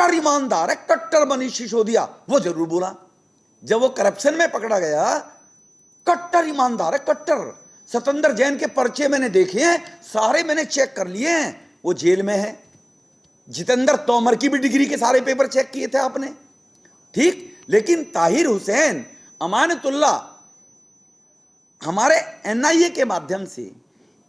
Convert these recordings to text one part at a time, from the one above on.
कट्टर ईमानदार है, कट्टर मनीष सिसोदिया, वो जरूर बोला जब वो करप्शन में पकड़ा गया। कट्टर ईमानदार है, कट्टर। सत्येंद्र जैन के पर्चे मैंने देखे हैं, सारे मैंने चेक कर लिए हैं, वो जेल में है। जितेंद्र तोमर की भी डिग्री के सारे पेपर चेक किए थे आपने, ठीक। लेकिन ताहिर हुसैन अमानतुल्लाह हमारे एनआईए के माध्यम से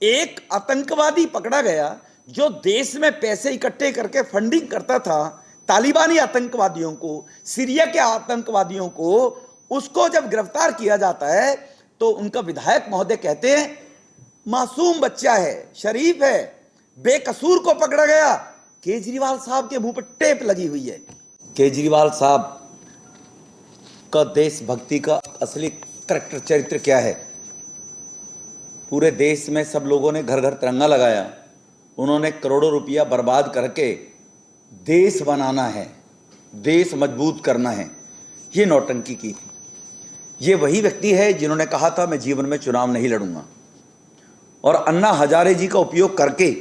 एक आतंकवादी पकड़ा गया जो देश में पैसे इकट्ठे करके फंडिंग करता था तालिबानी आतंकवादियों को, सीरिया के आतंकवादियों को। उसको जब गिरफ्तार किया जाता है तो उनका विधायक महोदय कहते हैं मासूम बच्चा है, शरीफ है, बेकसूर को पकड़ा गया। केजरीवाल साहब के मुंह पर टेप लगी हुई है। केजरीवाल साहब का देशभक्ति का असली करैक्टर चरित्र क्या है? पूरे देश में सब लोगों ने घर घर तिरंगा लगाया, उन्होंने करोड़ों रुपया बर्बाद करके देश बनाना है, देश मजबूत करना है, ये नौटंकी की थी। ये वही व्यक्ति है जिन्होंने कहा था मैं जीवन में चुनाव नहीं लड़ूंगा, और अन्ना हजारे जी का उपयोग करके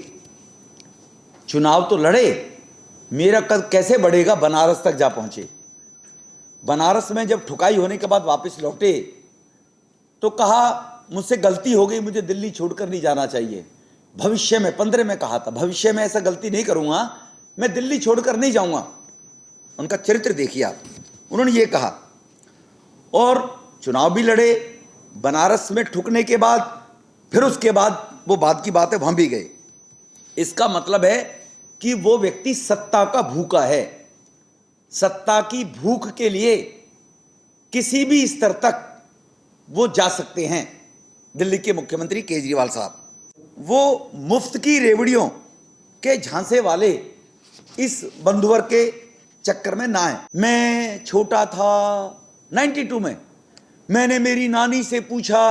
चुनाव तो लड़े, मेरा कद कैसे बढ़ेगा, बनारस तक जा पहुंचे। बनारस में जब ठुकाई होने के बाद वापस लौटे तो कहा मुझसे गलती हो गई, मुझे दिल्ली छोड़कर नहीं जाना चाहिए। भविष्य में 15 में कहा था भविष्य में ऐसा गलती नहीं करूंगा, मैं दिल्ली छोड़कर नहीं जाऊंगा। उनका चरित्र देखिए आप, उन्होंने ये कहा और चुनाव भी लड़े। बनारस में ठुकने के बाद फिर उसके बाद वो बात की बात है वहां भी गए। इसका मतलब है कि वो व्यक्ति सत्ता का भूखा है। सत्ता की भूख के लिए किसी भी स्तर तक वो जा सकते हैं। दिल्ली के मुख्यमंत्री केजरीवाल साहब, वो मुफ्त की रेवड़ियों के झांसे वाले इस बंधुवर के चक्कर में ना आए। मैं छोटा था 92 में, मैंने मेरी नानी से पूछा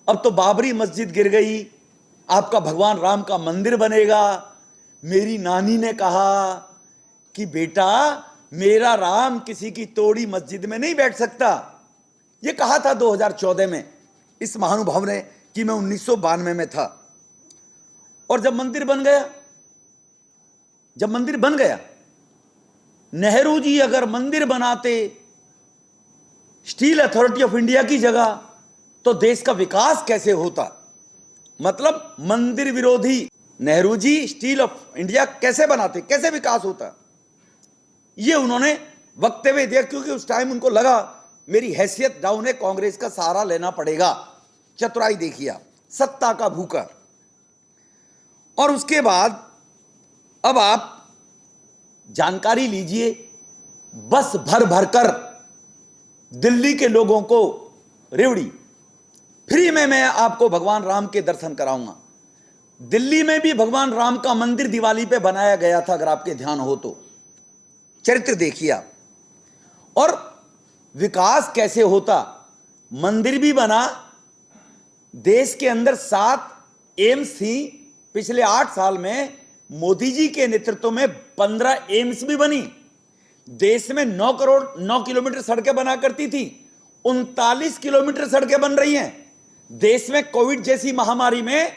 अब तो बाबरी मस्जिद गिर गई, आपका भगवान राम का मंदिर बनेगा। मेरी नानी ने कहा कि बेटा मेरा राम किसी की तोड़ी मस्जिद में नहीं बैठ सकता। यह कहा था 2014 में इस महानुभाव ने कि मैं 1992 में था। और जब मंदिर बन गया, नेहरू जी अगर मंदिर बनाते स्टील अथॉरिटी ऑफ इंडिया की जगह तो देश का विकास कैसे होता। मतलब मंदिर विरोधी Nehru ji steel of India कैसे बनाते, कैसे विकास होता, ये उन्होंने वक्तव्य दिया। क्योंकि उस टाइम उनको लगा मेरी हैसियत डाउन है, कांग्रेस का सहारा लेना पड़ेगा। चतुराई देखिए आप, सत्ता का भूखा। और उसके बाद अब आप जानकारी लीजिए, बस भर भर कर दिल्ली के लोगों को रेवड़ी फ्री में मैं आपको भगवान राम के दर्शन कराऊंगा। दिल्ली में भी भगवान राम का मंदिर दिवाली पे बनाया गया था, अगर आपके ध्यान हो तो। चरित्र देखिए आप। और विकास कैसे होता, मंदिर भी बना, देश के अंदर 7 एम्स थी। पिछले 8 साल में मोदी जी के नेतृत्व में 15 एम्स भी बनी। देश में 9 किलोमीटर सड़कें बना करती थी, 39 किलोमीटर सड़कें बन रही हैं। देश में कोविड जैसी महामारी में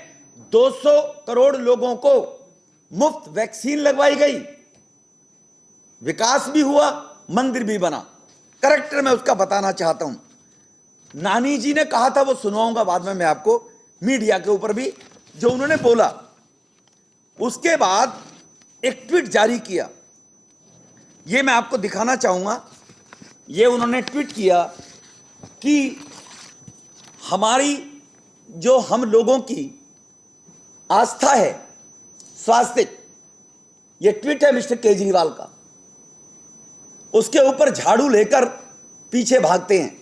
200 करोड़ लोगों को मुफ्त वैक्सीन लगवाई गई। विकास भी हुआ, मंदिर भी बना। करेक्टर मैं उसका बताना चाहता हूं। नानी जी ने कहा था, वो सुनाऊंगा बाद में मैं आपको, मीडिया के ऊपर भी जो उन्होंने बोला। उसके बाद एक ट्वीट जारी किया, ये मैं आपको दिखाना चाहूंगा। ये उन्होंने ट्वीट किया कि हमारी जो हम लोगों की आस्था है स्वास्थ्य, ये ट्वीट है मिस्टर केजरीवाल का। उसके ऊपर झाड़ू लेकर पीछे भागते हैं।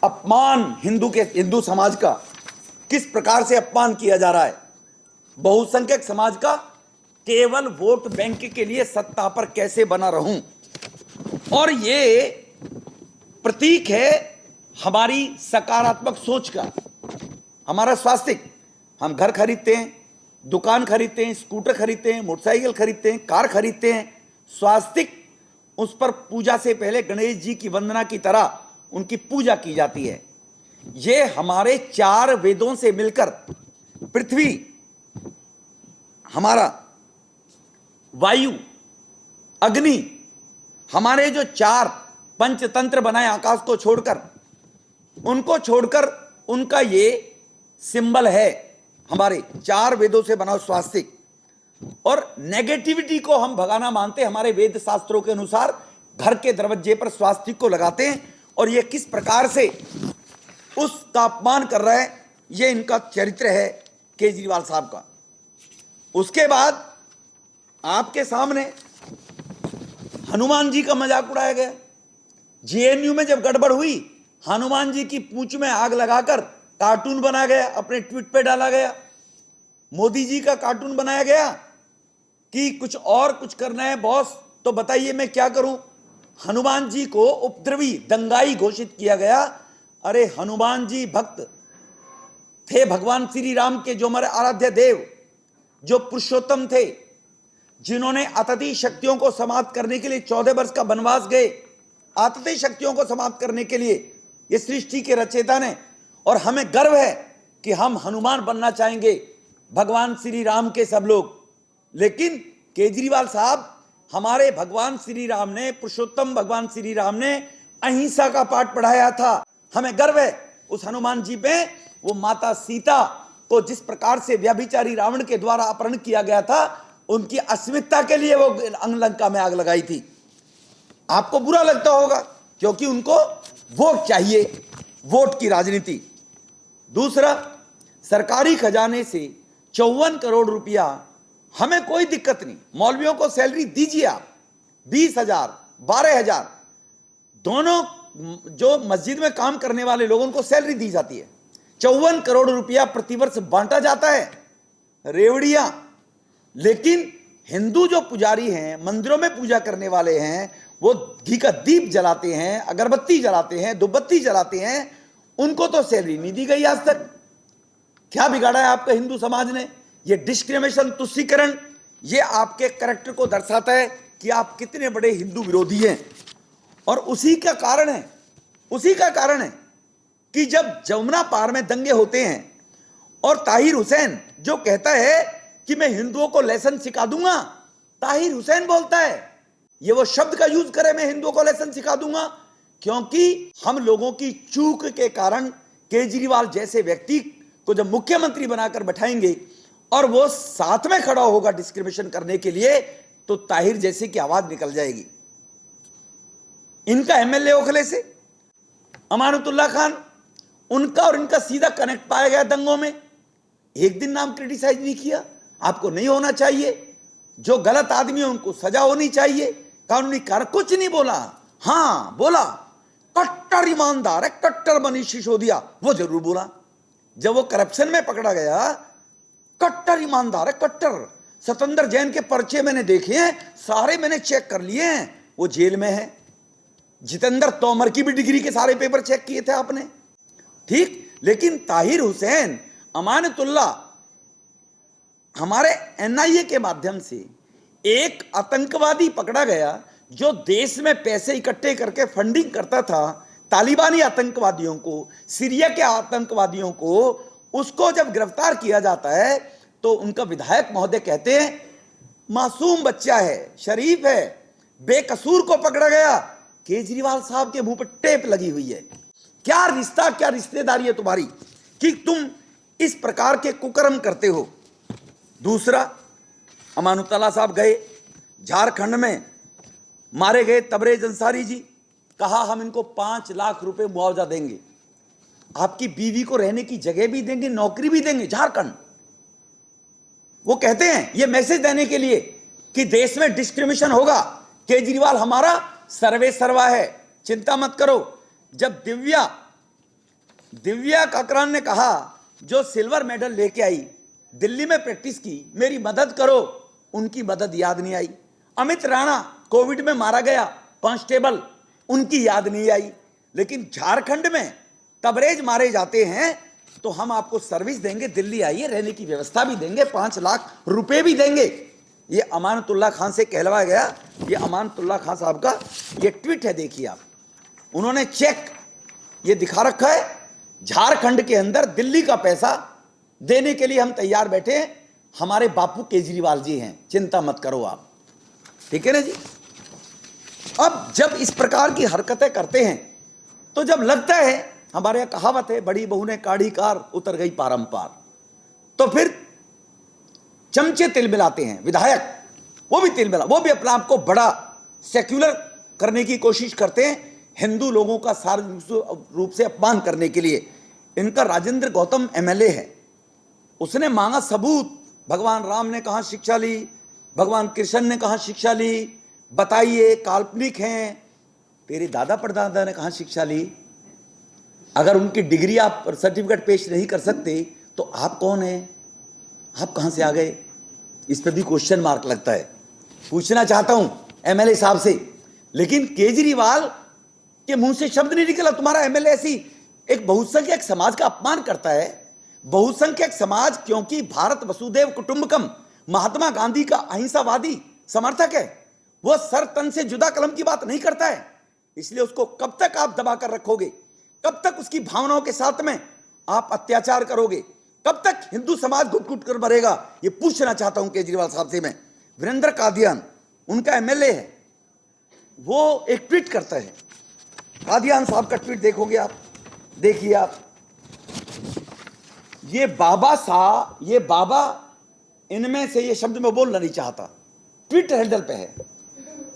अपमान हिंदू समाज का किस प्रकार से अपमान किया जा रहा है। बहुसंख्यक समाज का केवल वोट बैंक के लिए सत्ता पर कैसे बना रहूं। और ये प्रतीक है हमारी सकारात्मक सोच का। हमारा स्वास्थ्य, हम घर खरीदते हैं, दुकान खरीदते हैं, स्कूटर खरीदते हैं, मोटरसाइकिल खरीदते हैं, कार खरीदते हैं। स्वास्थ्य, उस पर पूजा से पहले गणेश जी की वंदना की तरह उनकी पूजा की जाती है। ये हमारे 4 वेदों से मिलकर पृथ्वी, हमारा वायु, अग्नि, हमारे जो 4 पंचतंत्र बनाए आकाश को छोड़कर, उनको छोड़कर उनका ये सिंबल है, हमारे 4 वेदों से बना स्वास्तिक। और नेगेटिविटी को हम भगाना मानते हैं। हमारे वेद शास्त्रों के अनुसार घर के दरवाजे पर स्वास्तिक को लगाते हैं, और ये किस प्रकार से उसका अपमान कर रहा है, ये इनका चरित्र है केजरीवाल साहब का। उसके बाद आपके सामने हनुमान जी का मजाक उड़ाया गया। जेएनयू में जब गड़बड़ हुई, हनुमान जी की पूंछ में आग लगाकर कार्टून बना गया, अपने ट्वीट पे डाला गया। मोदी जी का कार्टून बनाया गया कि कुछ करना है बॉस, तो बताइए मैं क्या करूं। हनुमान जी को उपद्रवी, दंगाई घोषित किया गया। अरे हनुमान जी भक्त थे भगवान श्री राम के, जो हमारे आराध्य देव, जो पुरुषोत्तम थे, जिन्होंने अतती शक्तियों को समाप्त करने के लिए 14 वर्ष का वनवास गए। अतती शक्तियों को समाप्त करने के लिए ये सृष्टि के रचयिता ने, और हमें गर्व है कि हम हनुमान बनना चाहेंगे, भगवान श्री राम के सब लोग। लेकिन केजरीवाल साहब, हमारे भगवान श्री राम ने, पुरुषोत्तम भगवान श्री राम ने अहिंसा का पाठ पढ़ाया था। हमें गर्व है उस हनुमान जी पे। वो माता सीता को जिस प्रकार से व्यभिचारी रावण के द्वारा अपहरण किया गया था, उनकी अस्मिता के लिए वो लंका में आग लगाई थी। आपको बुरा लगता होगा क्योंकि उनको वोट चाहिए, वोट की राजनीति। दूसरा, सरकारी खजाने से 54 करोड़ रुपया, हमें कोई दिक्कत नहीं, मौलवियों को सैलरी दीजिए आप, 20,000 12,000, दोनों जो मस्जिद में काम करने वाले लोगों को सैलरी दी जाती है। 54 करोड़ रुपया प्रतिवर्ष बांटा जाता है, रेवड़ियां। लेकिन हिंदू जो पुजारी हैं, मंदिरों में पूजा करने वाले हैं, वो घी का दीप जलाते हैं, अगरबत्ती जलाते हैं, धूपबत्ती जलाते हैं, उनको तो सैलरी नहीं दी गई आज तक। क्या बिगाड़ा है आपका हिंदू समाज ने? ये डिस्क्रिमिनेशन, तुष्टीकरण, ये आपके कैरेक्टर को दर्शाता है कि आप कितने बड़े हिंदू विरोधी हैं। और उसी का कारण है कि जब जमुना पार में दंगे होते हैं और ताहिर हुसैन जो कहता है कि मैं हिंदुओं को लेसन सिखा दूंगा, ताहिर हुसैन बोलता है, ये वो शब्द का यूज करे, मैं हिंदुओं को लेसन सिखा दूंगा, क्योंकि हम लोगों की चूक के कारण केजरीवाल जैसे व्यक्ति को जब मुख्यमंत्री बनाकर बैठाएंगे और वो साथ में खड़ा होगा डिस्क्रिमिनेशन करने के लिए, तो ताहिर जैसे की आवाज निकल जाएगी। इनका एमएलए ओखले से अमानतुल्लाह खान, उनका और इनका सीधा कनेक्ट पाया गया दंगों में। एक दिन नाम क्रिटिसाइज नहीं किया। आपको नहीं होना चाहिए। जो गलत आदमी है उनको सजा होनी चाहिए, कानूनी कार्य, कुछ नहीं बोला। हां बोला, कट्टर ईमानदार है, कट्टर मनीष सिसोदिया, वो जरूर बोला। जब वो करप्शन में पकड़ा गया, कट्टर ईमानदार है, कट्टर। सतेंद्र जैन के पर्चे मैंने देखे हैं, सारे मैंने चेक कर लिए हैं, वो जेल में है। जितेंद्र तोमर की भी डिग्री के सारे पेपर चेक किए थे आपने, ठीक। लेकिन ताहिर हुसैन, अमानतुल्लाह, हमारे एनआईए के माध्यम से एक आतंकवादी पकड़ा गया जो देश में पैसे इकट्ठे करके फंडिंग करता था तालिबानी आतंकवादियों को, सीरिया के आतंकवादियों को। उसको जब गिरफ्तार किया जाता है तो उनका विधायक महोदय कहते हैं मासूम बच्चा है, शरीफ है, बेकसूर को पकड़ा गया। केजरीवाल साहब के मुंह पर टेप लगी हुई है। क्या रिश्ता, क्या रिश्तेदारी है तुम्हारी कि तुम इस प्रकार के कुकर्म करते हो। दूसरा, अमानुल्लाह साहब गए झारखंड में, मारे गए तबरेज अंसारी जी, कहा हम इनको 5 लाख रुपए मुआवजा देंगे, आपकी बीवी को रहने की जगह भी देंगे, नौकरी भी देंगे। झारखंड, वो कहते हैं ये मैसेज देने के लिए कि देश में डिस्क्रिमिनेशन होगा, केजरीवाल हमारा सर्वे सर्वा है, चिंता मत करो। जब दिव्या काकरान ने कहा, जो सिल्वर मेडल लेके आई, दिल्ली में प्रैक्टिस की, मेरी मदद करो, उनकी मदद याद नहीं आई। अमित राणा कोविड में मारा गया, कांस्टेबल, उनकी याद नहीं आई। लेकिन झारखंड में तबरेज मारे जाते हैं तो हम आपको सर्विस देंगे, दिल्ली आइए, रहने की व्यवस्था भी देंगे, 5 लाख रुपए भी देंगे। ये अमानतुल्लाह खान से कहलवाया गया। ये अमानतुल्लाह खान साहब का ये ट्वीट है, देखिए आप, उन्होंने चेक ये दिखा रखा है, झारखंड के अंदर दिल्ली का पैसा देने के लिए हम तैयार बैठे हैं, हमारे बापू केजरीवाल जी हैं, चिंता मत करो आप, ठीक है ना जी। अब जब इस प्रकार की हरकतें करते हैं तो जब लगता है, हमारे यहाँ कहावत है, बड़ी बहू ने काढ़ी कार उतर गई पारंपार, तो फिर चमचे तिल मिलाते हैं विधायक, वो भी तिल मिला, वो भी अपने आप को बड़ा सेक्युलर करने की कोशिश करते हैं, हिंदू लोगों का सार्वजनिक रूप से अपमान करने के लिए। इनका राजेंद्र गौतम एमएलए है, उसने मांगा सबूत, भगवान राम ने कहां शिक्षा ली, भगवान कृष्ण ने कहां शिक्षा ली, बताइए, काल्पनिक हैं, तेरे दादा परदादा ने कहां शिक्षा ली? अगर उनकी डिग्री आप सर्टिफिकेट पेश नहीं कर सकते तो आप कौन है, आप कहां से आ गए? इस पर भी क्वेश्चन मार्क लगता है। पूछना चाहता हूं एमएलए साहब से, लेकिन केजरीवाल के मुंह से शब्द नहीं निकला, तुम्हारा एमएलए ऐसी एक बहुसंख्यक समाज का अपमान करता है। बहुसंख्यक समाज क्योंकि भारत वसुदेव कुटुंबकम, महात्मा गांधी का अहिंसावादी समर्थक है, वह सर तन से जुदा कलम की बात नहीं करता है, इसलिए उसको कब तक आप दबा कर रखोगे? कब तक उसकी भावनाओं के साथ में आप अत्याचार करोगे? कब तक हिंदू समाज घुट-घुट कर मरेगा? ये पूछना चाहता हूं केजरीवाल साहब से मैं। वीरेंद्र कादियान उनका एमएलए है, वो एक ट्वीट करता है, कादियान साहब का ट्वीट देखोगे आप, देखिए आप, ये बाबा, इनमें से ये शब्द मैं बोलना नहीं चाहता, ट्विटर हैंडल पे है,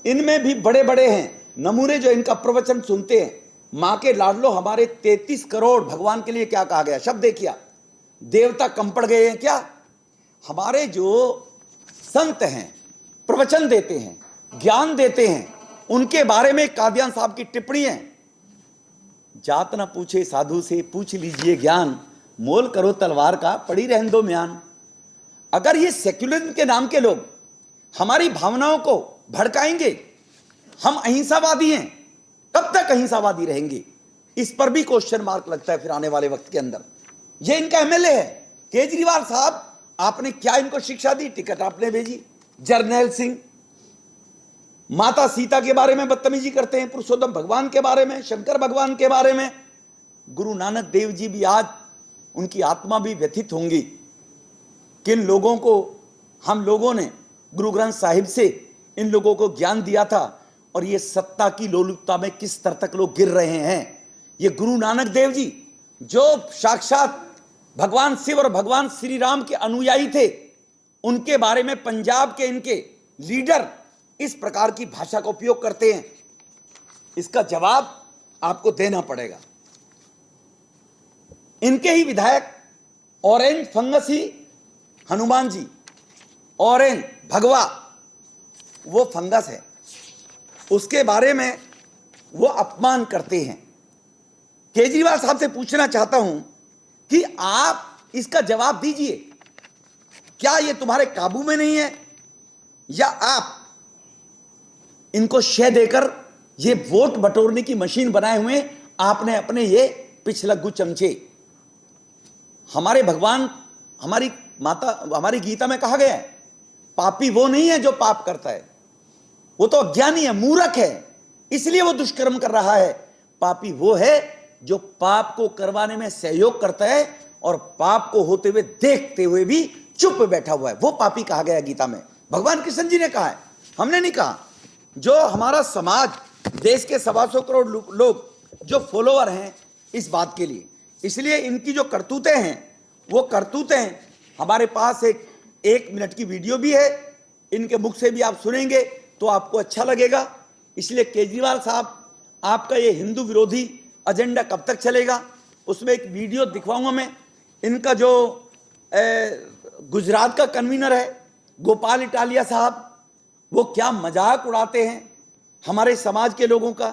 इनमें भी बड़े बड़े हैं नमूने जो इनका प्रवचन सुनते हैं। मां के लाडलो, हमारे 33 करोड़ भगवान के लिए क्या कहा गया, शब्द देखिए, देवता कम पड़ गए हैं क्या? हमारे जो संत हैं, प्रवचन देते हैं, ज्ञान देते हैं, उनके बारे में कादियान साहब की टिप्पणी है, जात ना पूछे साधु से पूछ लीजिए ज्ञान, मोल करो तलवार का पड़ी रहने दो म्यान। अगर ये सेक्युलरिज्म के नाम के लोग हमारी भावनाओं को भड़काएंगे, हम अहिंसावादी हैं, कब तक अहिंसावादी रहेंगे? इस पर भी क्वेश्चन मार्क लगता है फिर आने वाले वक्त के अंदर। ये इनका एमएलए है केजरीवाल साहब, आपने क्या इनको शिक्षा दी? टिकट आपने भेजी। जर्नैल सिंह माता सीता के बारे में बदतमीजी करते हैं, पुरुषोत्तम भगवान के बारे में, शंकर भगवान के बारे में। गुरु नानक देव जी भी आज, उनकी आत्मा भी व्यथित होंगी, किन लोगों को हम लोगों ने गुरु ग्रंथ साहिब से इन लोगों को ज्ञान दिया था, और ये सत्ता की लोलुपता में किस स्तर तक लोग गिर रहे हैं। ये गुरु नानक देव जी जो साक्षात भगवान शिव और भगवान श्री राम के अनुयायी थे, उनके बारे में पंजाब के इनके लीडर इस प्रकार की भाषा का उपयोग करते हैं। इसका जवाब आपको देना पड़ेगा। इनके ही विधायक ऑरेंज फंगस ही हनुमान जी, ऑरेंज भगवा वो फंगस है, उसके बारे में वो अपमान करते हैं। केजरीवाल साहब से पूछना चाहता हूं कि आप इसका जवाब दीजिए, क्या ये तुम्हारे काबू में नहीं है, या आप इनको शय देकर ये वोट बटोरने की मशीन बनाए हुए आपने अपने ये पिछलग्गू चमचे। हमारे भगवान, हमारी माता, हमारी गीता में कहा गया है, पापी वो नहीं है जो पाप करता है, वो तो अज्ञानी है, मूर्ख है, इसलिए वो दुष्कर्म कर रहा है। पापी वो है जो पाप को करवाने में सहयोग करता है और पाप को होते हुए देखते हुए भी चुप बैठा हुआ है, वो पापी कहा गया गीता में। भगवान कृष्ण जी ने कहा है, हमने नहीं कहा। जो हमारा समाज, देश के 125 करोड़ लोग जो फॉलोअर हैं इस बात के लिए, इसलिए इनकी जो करतूतें हैं, वो करतूतें हमारे पास एक मिनट की वीडियो भी है, इनके मुख से भी आप सुनेंगे तो आपको अच्छा लगेगा। इसलिए केजरीवाल साहब, आपका ये हिंदू विरोधी एजेंडा कब तक चलेगा? उसमें एक वीडियो दिखवाऊंगा मैं। इनका जो गुजरात का कन्वीनर है गोपाल इटालिया साहब, वो क्या मजाक उड़ाते हैं हमारे समाज के लोगों का।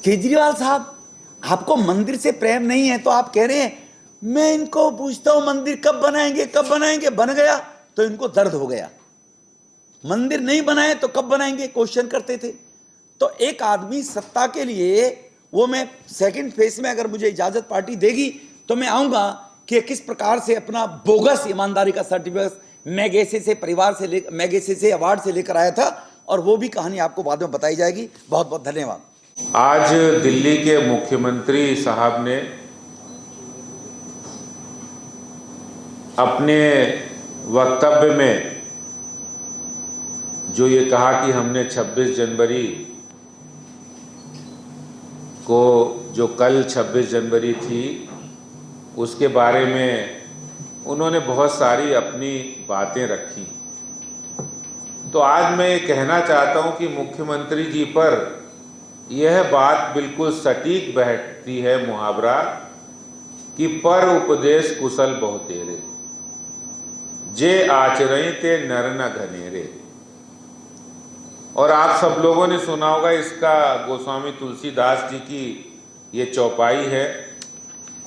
केजरीवाल साहब, आपको मंदिर से प्रेम नहीं है तो आप कह रहे हैं मैं इनको पूछता हूं मंदिर कब बनाएंगे, कब बनाएंगे, बन गया तो इनको दर्द हो गया, मंदिर नहीं बनाए तो कब बनाएंगे, क्वेश्चन करते थे। तो एक आदमी सत्ता के लिए, वो मैं सेकंड फेज में अगर मुझे इजाजत पार्टी देगी तो मैं आऊंगा कि किस प्रकार से अपना बोगस ईमानदारी का सर्टिफिकेट मैगेसे से परिवार से ले, मैगेसे से अवार्ड से लेकर आया था, और वो भी कहानी आपको बाद में बताई जाएगी। बहुत बहुत धन्यवाद। आज दिल्ली के मुख्यमंत्री साहब ने अपने वक्तव्य में जो ये कहा कि हमने 26 जनवरी को जो कल 26 जनवरी थी उसके बारे में उन्होंने बहुत सारी अपनी बातें रखी। तो आज मैं ये कहना चाहता हूँ कि मुख्यमंत्री जी पर यह बात बिल्कुल सटीक बैठती है, मुहावरा कि पर उपदेश कुशल बहुतेरे, जे आचरण ते नर न घनेरे। और आप सब लोगों ने सुना होगा, इसका गोस्वामी तुलसीदास जी की ये चौपाई है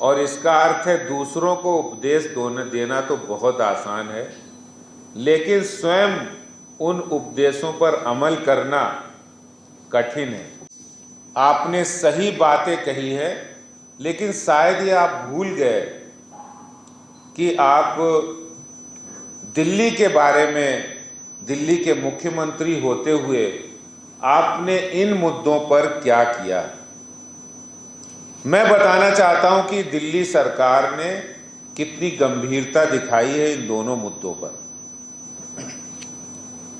और इसका अर्थ है दूसरों को उपदेश देना तो बहुत आसान है, लेकिन स्वयं उन उपदेशों पर अमल करना कठिन है। आपने सही बातें कही है, लेकिन शायद ये आप भूल गए कि आप दिल्ली के बारे में, दिल्ली के मुख्यमंत्री होते हुए आपने इन मुद्दों पर क्या किया। मैं बताना चाहता हूं कि दिल्ली सरकार ने कितनी गंभीरता दिखाई है इन दोनों मुद्दों पर।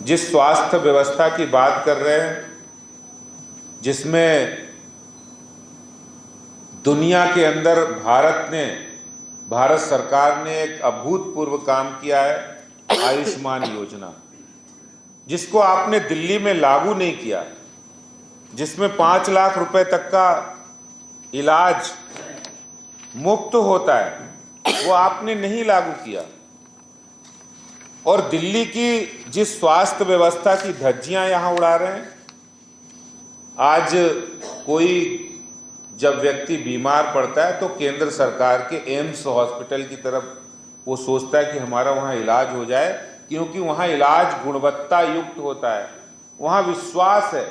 जिस स्वास्थ्य व्यवस्था की बात कर रहे हैं, जिसमें दुनिया के अंदर भारत सरकार ने एक अभूतपूर्व काम किया है, आयुष्मान योजना, जिसको आपने दिल्ली में लागू नहीं किया, जिसमें 5 लाख रुपए तक का इलाज मुफ्त होता है, वो आपने नहीं लागू किया। और दिल्ली की जिस स्वास्थ्य व्यवस्था की धज्जियां यहां उड़ा रहे हैं, आज कोई जब व्यक्ति बीमार पड़ता है तो केंद्र सरकार के एम्स हॉस्पिटल की तरफ वो सोचता है कि हमारा वहाँ इलाज हो जाए, क्योंकि वहाँ इलाज गुणवत्ता युक्त होता है, वहाँ विश्वास है।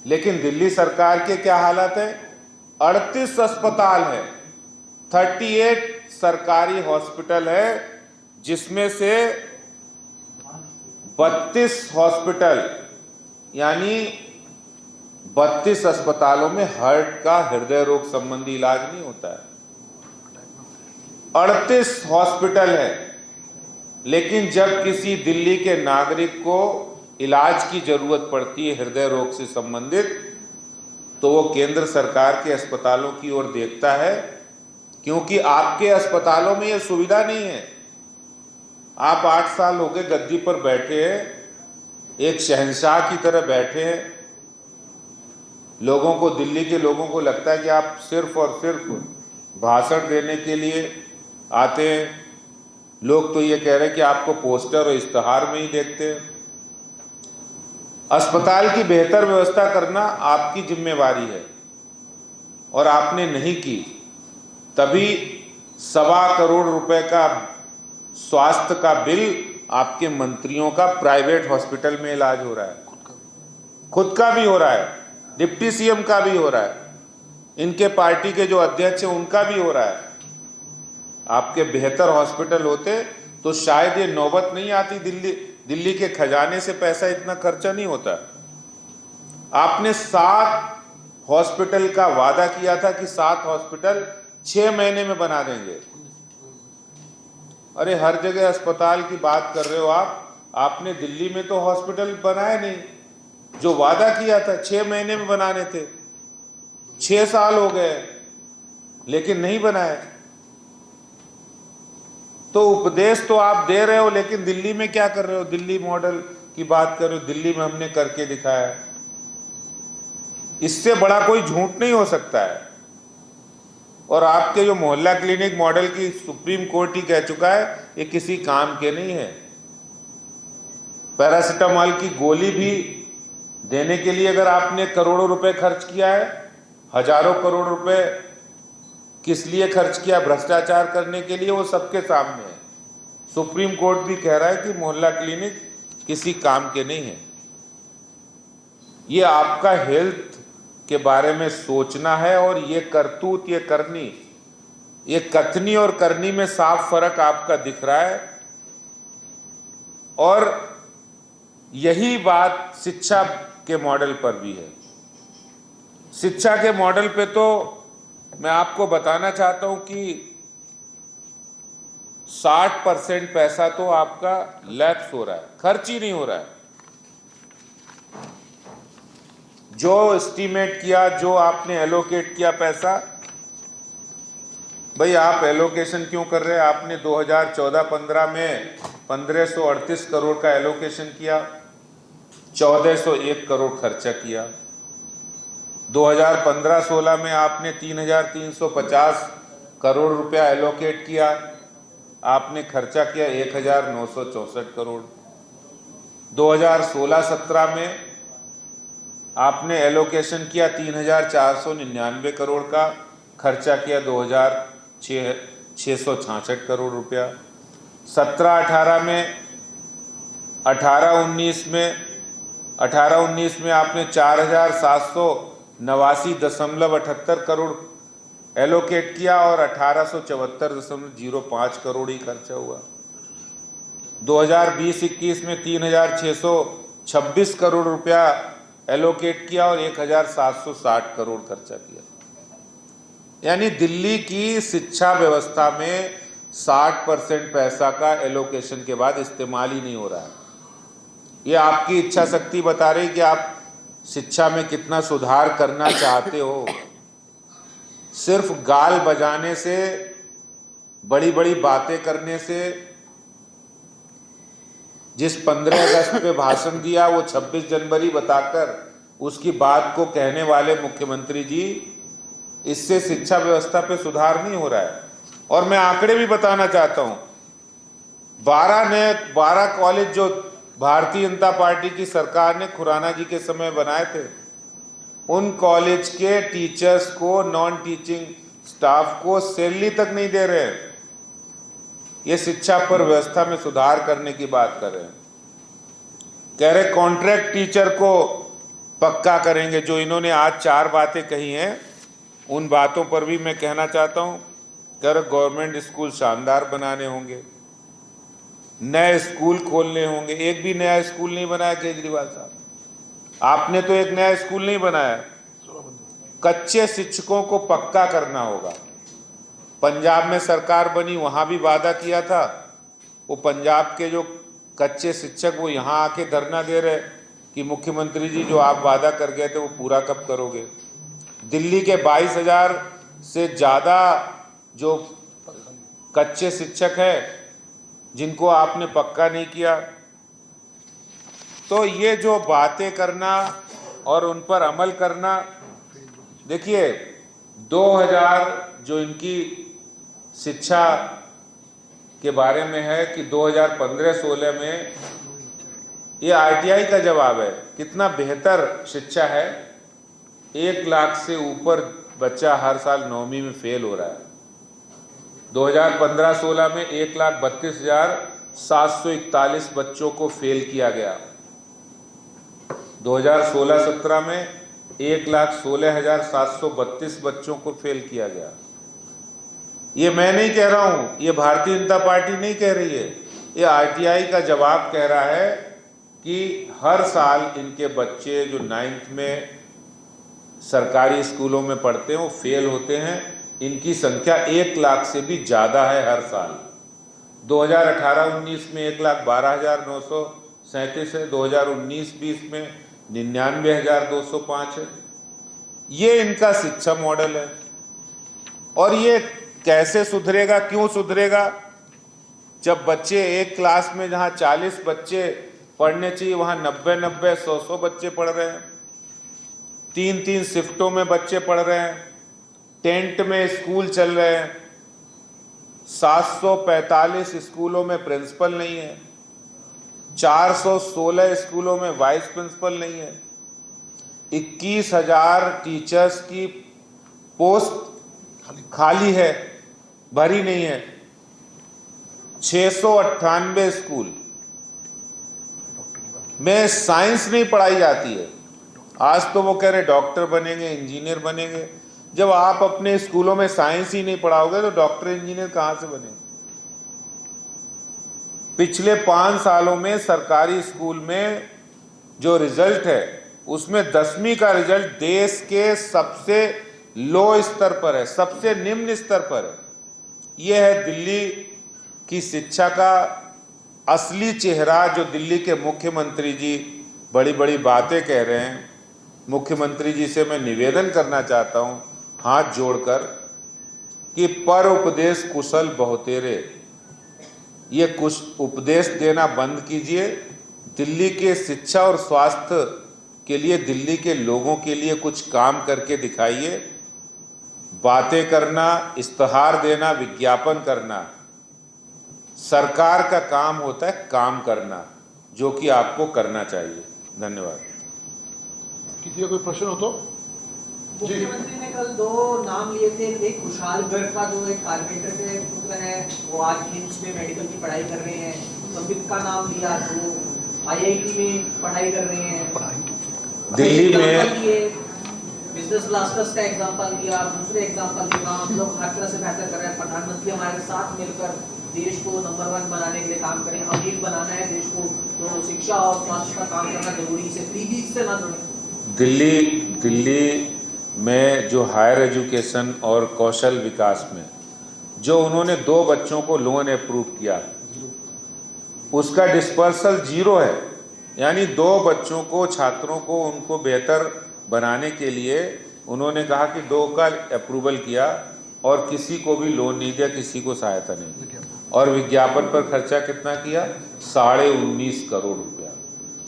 लेकिन दिल्ली सरकार के क्या हालत है? 38 अस्पताल है, 38 सरकारी हॉस्पिटल है, जिसमें से 32 हॉस्पिटल यानी 32 अस्पतालों में हार्ट का, हृदय रोग संबंधी इलाज नहीं होता है। 38 हॉस्पिटल है, लेकिन जब किसी दिल्ली के नागरिक को इलाज की जरूरत पड़ती है हृदय रोग से संबंधित, तो वो केंद्र सरकार के अस्पतालों की ओर देखता है, क्योंकि आपके अस्पतालों में ये सुविधा नहीं है। आप 8 साल हो गए गद्दी पर बैठे हैं, एक शहंशाह की तरह बैठे हैं। लोगों को, दिल्ली के लोगों को लगता है कि आप सिर्फ और सिर्फ भाषण देने के लिए आते हैं। लोग तो ये कह रहे हैं कि आपको पोस्टर और इश्तहार में ही देखते हैं। अस्पताल की बेहतर व्यवस्था करना आपकी जिम्मेवारी है और आपने नहीं की, तभी 1.25 करोड़ रुपए का स्वास्थ्य का बिल आपके मंत्रियों का प्राइवेट हॉस्पिटल में इलाज हो रहा है, खुद का भी हो रहा है, डिप्टी सीएम का भी हो रहा है, इनके पार्टी के जो अध्यक्ष हैं उनका भी हो रहा है। आपके बेहतर हॉस्पिटल होते तो शायद ये नौबत नहीं आती, दिल्ली के खजाने से पैसा इतना खर्चा नहीं होता। आपने 7 हॉस्पिटल का वादा किया था कि 7 हॉस्पिटल 6 महीने में बना देंगे। अरे हर जगह अस्पताल की बात कर रहे हो आपने दिल्ली में तो हॉस्पिटल बनाए नहीं। जो वादा किया था 6 महीने में बनाने थे, 6 साल हो गए लेकिन नहीं बनाए। तो उपदेश तो आप दे रहे हो, लेकिन दिल्ली में क्या कर रहे हो? दिल्ली मॉडल की बात कर रहे हो, दिल्ली में हमने करके दिखाया। इससे बड़ा कोई झूठ नहीं हो सकता है। और आपके जो मोहल्ला क्लिनिक मॉडल की सुप्रीम कोर्ट ही कह चुका है, ये किसी काम के नहीं है। पैरासिटामॉल की गोली भी देने के लिए अगर आपने करोड़ों रुपए खर्च किया है, हजारों करोड़ रुपए किस लिए खर्च किया? भ्रष्टाचार करने के लिए, वो सबके सामने है। सुप्रीम कोर्ट भी कह रहा है कि मोहल्ला क्लिनिक किसी काम के नहीं है। ये आपका हेल्थ के बारे में सोचना है, और ये करतूत, ये करनी, ये कथनी और करनी में साफ फर्क आपका दिख रहा है। और यही बात शिक्षा के मॉडल पर भी है। शिक्षा के मॉडल पे तो मैं आपको बताना चाहता हूं कि 60% पैसा तो आपका लैप्स हो रहा है, खर्च ही नहीं हो रहा है। जो एस्टीमेट किया, जो आपने एलोकेट किया पैसा, भाई आप एलोकेशन क्यों कर रहे हैं? आपने 2014-15 में 1538 करोड़ का एलोकेशन किया, 1401 करोड़ खर्चा किया। 2015-16 में आपने 3350 करोड़ रुपया एलोकेट किया, आपने खर्चा किया 1964 करोड़। 2016-17 में आपने एलोकेशन किया 3499 करोड़ का, खर्चा किया 2666 करोड़ रुपया। 17-18 में 18-19 में आपने 4789.78 करोड़ एलोकेट किया और 1874.05 करोड़ ही खर्चा हुआ। 2020-21 में 3626 करोड़ रुपया एलोकेट किया और 1760 करोड़ खर्चा किया। यानी दिल्ली की शिक्षा व्यवस्था में 60% पैसा का एलोकेशन के बाद इस्तेमाल ही नहीं हो रहा है। ये आपकी इच्छा शक्ति बता रही कि आप शिक्षा में कितना सुधार करना चाहते हो। सिर्फ गाल बजाने से, बड़ी बड़ी बातें करने से, जिस 15 अगस्त पे भाषण दिया वो 26 जनवरी बताकर उसकी बात को कहने वाले मुख्यमंत्री जी, इससे शिक्षा व्यवस्था पे सुधार नहीं हो रहा है। और मैं आंकड़े भी बताना चाहता हूं, 12 कॉलेज जो भारतीय जनता पार्टी की सरकार ने खुराना जी के समय बनाए थे, उन कॉलेज के टीचर्स को, नॉन टीचिंग स्टाफ को सैलरी तक नहीं दे रहे हैं। ये शिक्षा पर व्यवस्था में सुधार करने की बात कर रहे हैं। कह रहे कॉन्ट्रैक्ट टीचर को पक्का करेंगे। जो इन्होंने आज 4 बातें कही हैं, उन बातों पर भी मैं कहना चाहता हूं। कह रहे गवर्नमेंट स्कूल शानदार बनाने होंगे, नए स्कूल खोलने होंगे। एक भी नया स्कूल नहीं बनाया केजरीवाल साहब, आपने तो एक नया स्कूल नहीं बनाया। कच्चे शिक्षकों को पक्का करना होगा। पंजाब में सरकार बनी, वहां भी वादा किया था। वो पंजाब के जो कच्चे शिक्षक वो यहाँ आके धरना दे रहे कि मुख्यमंत्री जी जो आप वादा कर गए थे वो पूरा कब करोगे। दिल्ली के 22,000 से ज़्यादा जो कच्चे शिक्षक हैं जिनको आपने पक्का नहीं किया। तो ये जो बातें करना और उन पर अमल करना, देखिए 2000 जो इनकी शिक्षा के बारे में है कि 2015-16 में ये आरटीआई का जवाब है। कितना बेहतर शिक्षा है। 1 लाख से ऊपर बच्चा हर साल 9वीं में फेल हो रहा है। 2015-16 में 1,32,741 बच्चों को फेल किया गया। 2016-17 में 1,16,732 बच्चों को फेल किया गया। ये मैं नहीं कह रहा हूं, ये भारतीय जनता पार्टी नहीं कह रही है, ये आरटीआई का जवाब कह रहा है कि हर साल इनके बच्चे जो 9th में सरकारी स्कूलों में पढ़ते हैं वो फेल होते हैं। इनकी संख्या 1 लाख से भी ज़्यादा है हर साल। 2018-19 में 1,12,937 है, 2019-20 में 99,205 है। ये इनका शिक्षा मॉडल है। और ये कैसे सुधरेगा, क्यों सुधरेगा? जब बच्चे एक क्लास में जहाँ 40 बच्चे पढ़ने चाहिए वहाँ 90-90, 100-100 बच्चे पढ़ रहे हैं। 3-3 शिफ्टों में बच्चे पढ़ रहे हैं। टेंट में स्कूल चल रहे हैं। 745 स्कूलों में प्रिंसिपल नहीं है। 416 स्कूलों में वाइस प्रिंसिपल नहीं है। 21,000 टीचर्स की पोस्ट खाली है, भरी नहीं है। 698 स्कूल में साइंस नहीं पढ़ाई जाती है। आज तो वो कह रहे डॉक्टर बनेंगे, इंजीनियर बनेंगे। जब आप अपने स्कूलों में साइंस ही नहीं पढ़ाओगे तो डॉक्टर इंजीनियर कहां से बनेंगे? पिछले 5 सालों में सरकारी स्कूल में जो रिजल्ट है उसमें 10वीं का रिजल्ट देश के सबसे लो स्तर पर है, सबसे निम्न स्तर पर है। यह है दिल्ली की शिक्षा का असली चेहरा, जो दिल्ली के मुख्यमंत्री जी बड़ी बड़ी बातें कह रहे हैं। मुख्यमंत्री जी से मैं निवेदन करना चाहता हूं हाथ जोड़कर कि पर उपदेश कुशल बहुतेरे, ये कुछ उपदेश देना बंद कीजिए। दिल्ली के शिक्षा और स्वास्थ्य के लिए, दिल्ली के लोगों के लिए कुछ काम करके दिखाइए। बातें करना, इश्तहार देना, विज्ञापन करना सरकार का काम होता है, काम करना, जो कि आपको करना चाहिए। धन्यवाद। किसी का कोई प्रश्न हो तो? मुख्यमंत्री ने कल 2 नाम लिए थे, एक खुशहालगढ़ का जो एक कारपेंटर के पुत्र है, वो आज हिम्स में मेडिकल की पढ़ाई कर रहे हैं। संबित का नाम लिया जो IIT में पढ़ाई कर रहे हैं। दिल्ली में बिजनेस ब्लास्टर्स का एग्जांपल दिया, दूसरे एग्जांपल दिया। हम लोग हर तरह से बेहतर कर रहे हैं। प्रधानमंत्री हमारे साथ मिलकर देश को नंबर 1 बनाने के लिए काम करें। अमीर बनाना है देश को, तो शिक्षा और स्वास्थ्य का काम करना जरूरी है। फ्रीबीज से ना जुड़े। दिल्ली में जो हायर एजुकेशन और कौशल विकास में जो उन्होंने 2 बच्चों को लोन अप्रूव किया, उसका डिस्पर्सल 0 है। यानी 2 बच्चों को, छात्रों को, उनको बेहतर बनाने के लिए उन्होंने कहा कि 2 का अप्रूवल किया और किसी को भी लोन नहीं दिया, किसी को सहायता नहीं दी। और विज्ञापन पर खर्चा कितना किया? 19.5 करोड़ रुपया।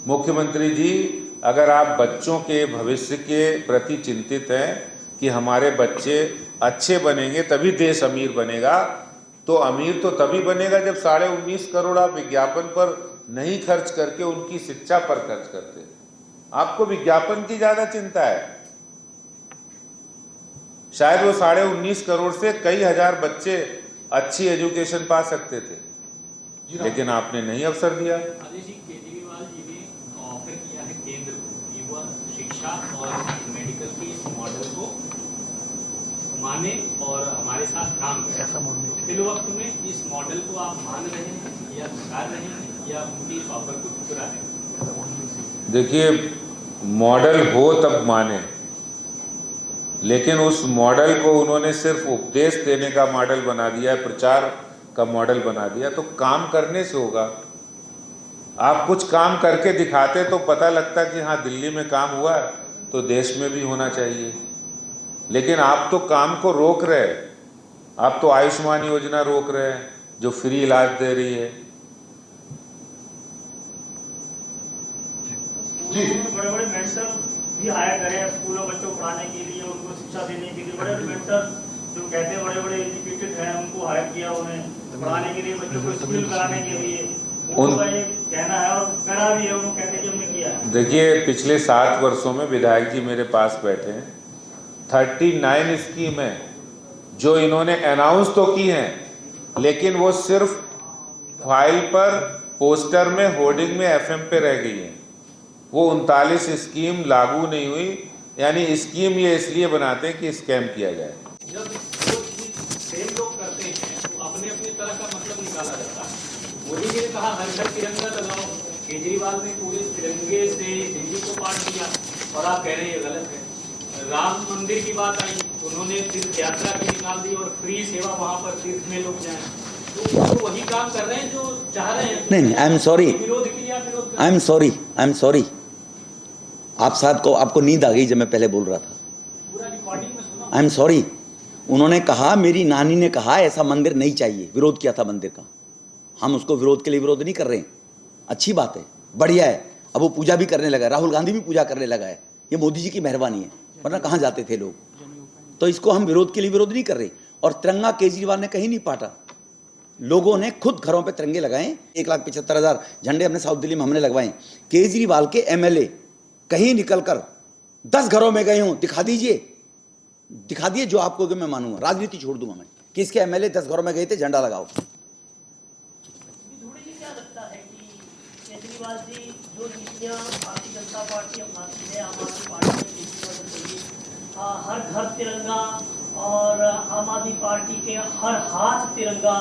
मुख्यमंत्री जी, अगर आप बच्चों के भविष्य के प्रति चिंतित हैं कि हमारे बच्चे अच्छे बनेंगे तभी देश अमीर बनेगा, तो अमीर तो तभी बनेगा जब 19.5 करोड़ आप विज्ञापन पर नहीं खर्च करके उनकी शिक्षा पर खर्च करते। आपको विज्ञापन की ज्यादा चिंता है। शायद वो 19.5 करोड़ से कई हजार बच्चे अच्छी एजुकेशन पा सकते थे, लेकिन आपने नहीं अवसर दिया। केजरीवाल जी ने ऑफर किया है केंद्र को कि वह शिक्षा और मेडिकल के इस मॉडल को माने और हमारे साथ काम करें। फिल वक्त में इस मॉडल को आप मान रहे हैं या नकार रहे हैं या उनकी इस ऑफर को ठुकरा रहे हैं? देखिए, मॉडल हो तब माने, लेकिन उस मॉडल को उन्होंने सिर्फ उपदेश देने का मॉडल बना दिया, प्रचार का मॉडल बना दिया। तो काम करने से होगा। आप कुछ काम करके दिखाते तो पता लगता कि हाँ, दिल्ली में काम हुआ तो देश में भी होना चाहिए। लेकिन आप तो काम को रोक रहे हैं। आप तो आयुष्मान योजना रोक रहे हैं जो फ्री इलाज दे रही है। बड़े बड़े मेंटर भी हायर करें स्कूलों बच्चों को पढ़ाने के लिए, उनको शिक्षा देने के लिए। बड़े बड़े मेंटर जो कहते हैं बड़े बड़े एजुकेटेड हैं, उनको हायर किया उन्हें पढ़ाने के लिए, बच्चों को स्किल कराने के लिए। उनका ये कहना है और करा भी है, उन्होंने कहते कि हमने किया है। देखिए, पिछले 7 वर्षों में विधायक जी मेरे पास बैठे हैं, 39 स्कीम है जो इन्होंने अनाउंस तो की हैं, लेकिन वो सिर्फ फाइल पर, पोस्टर में, होर्डिंग में, FM पे रह गई है। वो 39 स्कीम लागू नहीं हुई। यानी स्कीम ये इसलिए बनाते हैं कि स्कैम किया जाए। जब सेम लोग करते हैं तो अपने अपने तरह का मतलब निकाला जाता है। मोदी जी ने कहा हर घर तिरंगा लगाओ, केजरीवाल ने पूरे तिरंगे से दिल्ली को पाट दिया और आप कह रहे हैं ये गलत है। राम मंदिर की बात आई, उन्होंने तीर्थ यात्रा की निकाल दी और फ्री सेवा वहां पर तीर्थ में लोग जाएं। तो वही काम कर रहे हैं जो चाह रहे हैं। नहीं, आई एम सॉरी, विरोध के लिए आप विरोध कर आई एम सॉरी। आप साथ को आपको नींद आ गई जब मैं पहले बोल रहा था। पूरा रिकॉर्डिंग में सुना। I am sorry. उन्होंने कहा, मेरी नानी ने कहा ऐसा मंदिर नहीं चाहिए, विरोध किया था मंदिर का। हम उसको विरोध के लिए विरोध नहीं कर रहे हैं, अच्छी बात है, बढ़िया है। अब वो पूजा भी करने लगा है, राहुल गांधी भी पूजा करने लगा है। ये मोदी जी की मेहरबानी है, वरना कहाँ जाते थे लोग। तो इसको हम विरोध के लिए विरोध नहीं कर रहे। और तिरंगा केजरीवाल ने कहीं नहीं पाटा, लोगों ने खुद घरों पे तिरंगे लगाए। 1,75,000 झंडे अपने साउथ दिल्ली में हमने लगवाए। केजरीवाल के MLA कहीं निकलकर 10 घरों में गए हों, दिखा दिए जो आपको कि मैं मानूंगा, राजनीति छोड़ दूंगा मैं, कि इसके MLA 10 घरों में गए थे, झंडा लगाओ। धूड़ी जी, क्या लगता है कि केजरीवाल जी जो नीतियाँ भारतीय जनता पार्टी अपनाती है, आम आदमी पार्टी ने केजरीवाल जी, हर घर तिरंगा और आम आदमी पार्टी के हर हाथ तिरंगा,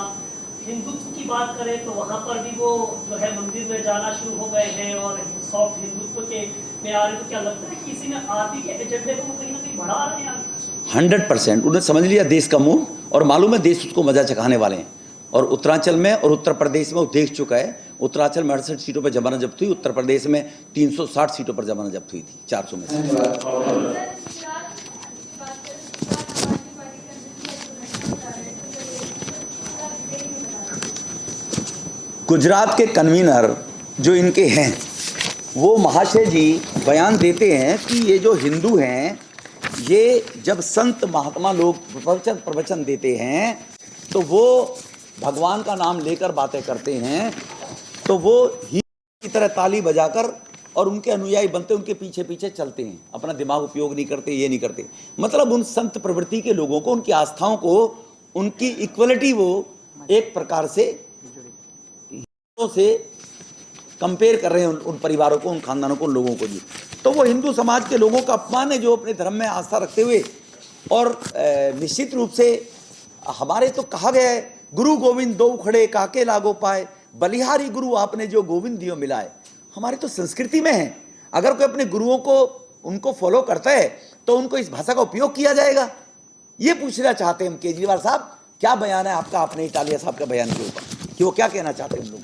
हिंदुत्व की बात करें तो वहाँ पर भी वो जो है मंदिर में जाना शुरू हो गए हैं और सॉफ्ट हिंदुत्व के में आ रहे। तो क्या लगता है कि इसी में आदि के एजेंडे को वो कहीं ना कहीं बढ़ा रहे हैं? 100% उन्हें समझ लिया देश का मूड, और मालूम है देश उसको मजा चखाने वाले हैं। और उत्तरांचल में और उत्तर प्रदेश में वो देख चुका है। उत्तरांचल में 68 सीटों पर जमानत जब्त हुई, उत्तर प्रदेश में 360 सीटों पर जमानत जब्त हुई थी 400 में से। गुजरात के कन्वीनर जो इनके हैं वो महाशय जी बयान देते हैं कि ये जो हिंदू हैं ये जब संत महात्मा लोग प्रवचन देते हैं तो वो भगवान का नाम लेकर बातें करते हैं, तो वो ही की तरह ताली बजाकर और उनके अनुयायी बनते, उनके पीछे पीछे चलते हैं, अपना दिमाग उपयोग नहीं करते, ये नहीं करते। मतलब उन संत प्रवृत्ति के लोगों को, उनकी आस्थाओं को, उनकी इक्वलिटी वो एक प्रकार से कंपेयर कर रहे हैं उन परिवारों को, उन खानदानों को, उन लोगों को जी। तो वो हिंदू समाज के लोगों का अपमान है जो अपने धर्म में आस्था रखते हुए, और निश्चित रूप से हमारे तो कहा गया है, गुरु गोविंद दो खड़े काके लागो पाए, बलिहारी गुरु आपने जो गोविंद दियो मिलाए। हमारे तो संस्कृति में है, अगर कोई अपने गुरुओं को उनको फॉलो करता है तो उनको इस भाषा का उपयोग किया जाएगा। ये पूछना चाहते हैं हम केजरीवाल साहब, क्या बयान है आपका अपने इटालिया साहब का बयान के ऊपर, कि वो क्या कहना चाहते हैं हम लोग।